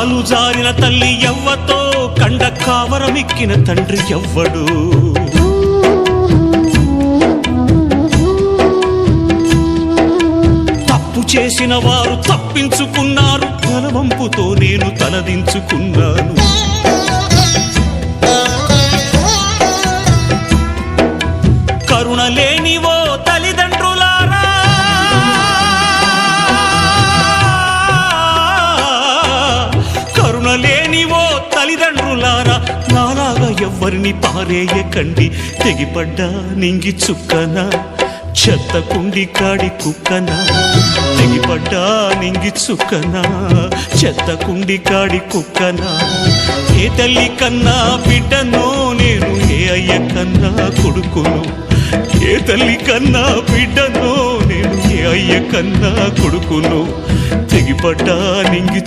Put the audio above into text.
కాలు జారిన తల్లి ఎవ్వతో కండ కావరమిక్కిన తండ్రి ఎవ్వడు తప్పు చేసిన వారు తప్పించుకున్నారు తలవంపుతో నేను తలదించుకున్నాను కరుణ లేనివో తల్లిదండ్రులారా కరుణ లేనివో తల్లిదండ్రులారా నాలాగా ఎవ్వరిని పారేయకండి తెగిపడ్డా నింగి చుక్కనా చెత్త కుండి కాడి కుక్కనా తెగిపడ్డా నింగి చుక్కనా చెత్త కుండి కాడి కుక్కనా ఏ తల్లి కన్నా బిడ్డనో నేను ఏ అయ్య కన్నా కొడుకును ఏ తల్లి కన్నా బిడ్డనో నేను ఏ అయ్య కన్నా కొడుకును తెగిపడ్డా నింగి